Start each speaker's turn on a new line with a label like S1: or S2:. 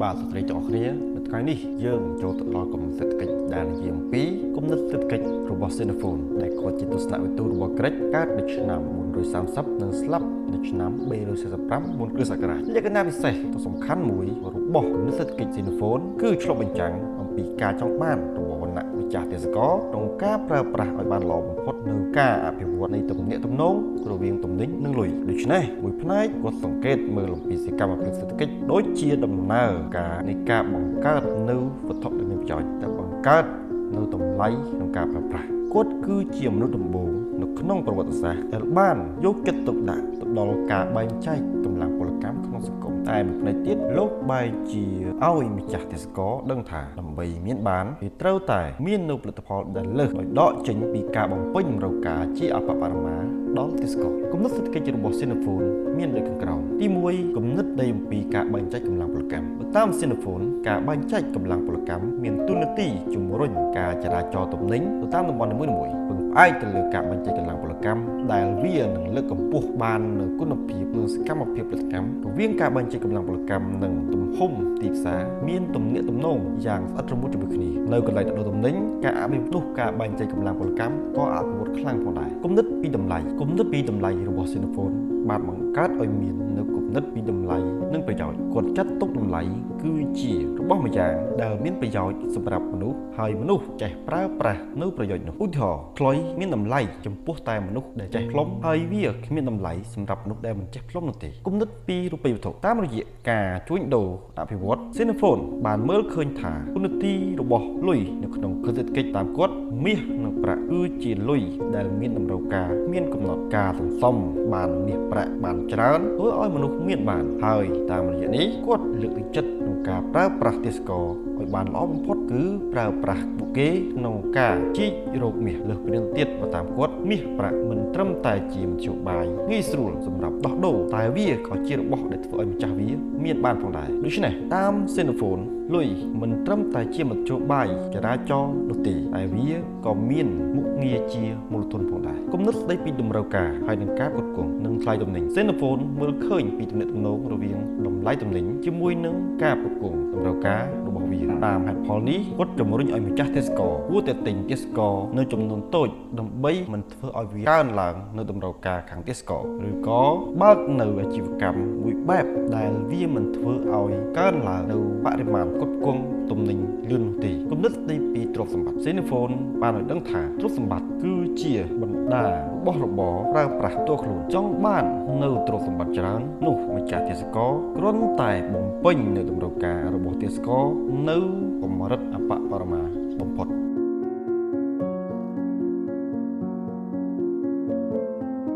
S1: បាទស្ត្រីទាំងអស់គ្នានៅថ្ងៃនេះយើងចូលទៅដល់គំនិតសេដ្ឋកិច្ចដែលនិយាយអំពីគំនិតសេដ្ឋកិច្ចរបស់ Xenophon ដែលគាត់ជាទស្សនវិទូរបស់ក្រិចកើតនៅឆ្នាំ430និងស្លាប់នៅឆ្នាំ345មុនគ្រិស្តសករាជលក្ខណៈពិសេសដ៏សំខាន់មួយរបស់គំនិតសេដ្ឋកិច្ច Xenophon គឺឆ្លុះបញ្ចាំងអំពីការចង់បានរបស់វណ្ណៈម្ចាស់ទេសចរក្នុងការប្រើប្រាស់ឲ្យបានល្អបំផុតនៅការអភិវឌ្ឍនៃទំនាក់ទំនងរវាងទំនិញនិងលុយដូច្នេះមួយផ្នែកគាត់សង្កេតមើលអំពីសកម្មភាពសេដ្ឋកិច្ចដូចជាដំណើរការនៃការបង្កើតនៅវត្ថុដែលមានប្រយោជន៍តែបង្កើតនៅតម្លៃក្នុងការប្រើប្រាស់គាត់គឺជាមនុស្សដំបូងនៅក្នុងប្រវត្តិសាស្ត្រដែលបានយកចិត្តទុកដាក់ទៅដល់ការបែងចែកកម្លាំងពលកម្មក្នុងសង្គមតែមួយផ្នែកទៀតលោកបែរជាឲ្យម្ចាស់ទេសចរដឹងថាដើម្បីមានបានវាត្រូវតែមាននៅផលិតផលដែលលើសដោយដកចេញពីការបំពេញតម្រូវការជាអបបរមាដល់ទេសចរគំនិតសេដ្ឋកិច្ចរបស់ Xenophon មានដូចខាងក្រោមទី1គំនិតដីអំពីការបែងចែកកម្លាំងពលកម្មតាម Xenophon ការបែងចែកកម្លាំងពលកម្មមានតួនាទីជំរុញការចរាចរទំនិញទៅតាមតំបន់នីមួយៗពឹងផ្អែកទៅលើការបែងចែកកម្លាំងពលកម្មដែលវានឹងលើកកម្ពស់បាននូវគុណភាពនិងសកម្មភាពផលិតកម្មរវាងការបែងចែកកម្លាំងពលកម្មនិងទំហំទីផ្សារមានទំនាក់ទំនងយ៉ាងស្អិតរមួតជាមួយគ្នានៅកន្លែងដឹកទំនិញការអភិវឌ្ឍការបែងចែកកម្លាំងពលកម្មក៏អភិវឌ្ឍខ្លាំងផងដែរគំនិតពីតម្លៃរបស់ Xenophon បានបង្កើតឲ្យមាននៅគំនិតពីតម្លៃនិងប្រយោជន៍គាត់ចាត់ទុកតម្លៃគឺជារបស់ម្យ៉ាងដែលមានប្រយោជន៍សម្រាប់មនុស្សហើយមនុស្សចេះប្រើប្រាស់នៅប្រយោជន៍នោះឧទាហរណ៍ខ្លុយមានតម្លៃចំពោះតែមនុស្សដែលចេះផ្លុំហើយវាគ្មានតម្លៃសម្រាប់មនុស្សដែលមិនចេះផ្លុំនោះទេគំនិតពីរូបិយវត្ថុតាមរយៈការជួញដូរអភិវឌ្ឍ Xenophon បានមើលឃើញថាគុណទីរបស់លុយនៅក្នុងសេដ្ឋកិច្ចតាមគាត់មាសនិងប្រាក់គឺជាលុយដែលមានតម្រូវការមានកំណត់ការសន្សំបានមាសប្រាក់បានច្រើនធ្វើឲ្យមនុស្សមានបានហើយតាមរយៈនេះគាត់លើកទឹកចិត្តក្នុងការប្រើប្រាស់ទេសចរឲ្យបានល្អបំផុតគឺប្រើប្រាស់ពួកគេក្នុងការជីករកមាសលើសពីនេះទៀតបើតាមគាត់មាសប្រាក់មិនត្រឹមតែជាមធ្យោបាយងាយស្រួលសម្រាប់ដោះដូរតែវាក៏ជារបស់ដែលធ្វើឲ្យម្ចាស់វាមានបានផងដែរដូច្នេះតាម Xenophon លុយមិនត្រឹមតែជាមធ្យោបាយចរាចរណ៍នោះទេតែវាក៏មានមុខងារជាមូលធនផងដែរគំនិតស្ដីពីតម្រូវការហើយនឹងការផ្គត់ផ្គង់និងថ្លៃទំនិញ Xenophon មើលឃើញពីទំនាក់ទំនងរវាងតម្លៃទំនិញជាមួយនឹងការផ្គត់ផ្គង់តម្រូវការរបស់វាតាមហេតុផលនេះគាត់ជំរុញឲ្យម្ចាស់ទេសចរគួរតែទិញទេសចរនៅចំនួនតូចដើម្បីមិនធ្វើឲ្យវាកើនឡើងនៅតម្រូវការខាងទេសចរឬក៏បើកនៅអាជីវកម្មមួយបែបដែលវាមិនធ្វើឲ្យកើនឡើងនៅបរិមាណផ្គត់ផ្គង់ទំនិញលឿននោះទេគំនិតស្ដីពីទ្រព្យសម្បត្តិ Xenophon បានឲ្យដឹងថាទ្រព្យសម្បត្តិគឺជាបណ្ដារបស់របរប្រើប្រាស់ផ្ទាល់ខ្លួនចង់បាននៅទ្រព្យសម្បត្តិច្រើននោះម្ចាស់ទេសចរគ្រាន់តែបំពេញនៅតម្រូវការរបស់ទេសចរនៅកម្រិតអបបរមាបំផុត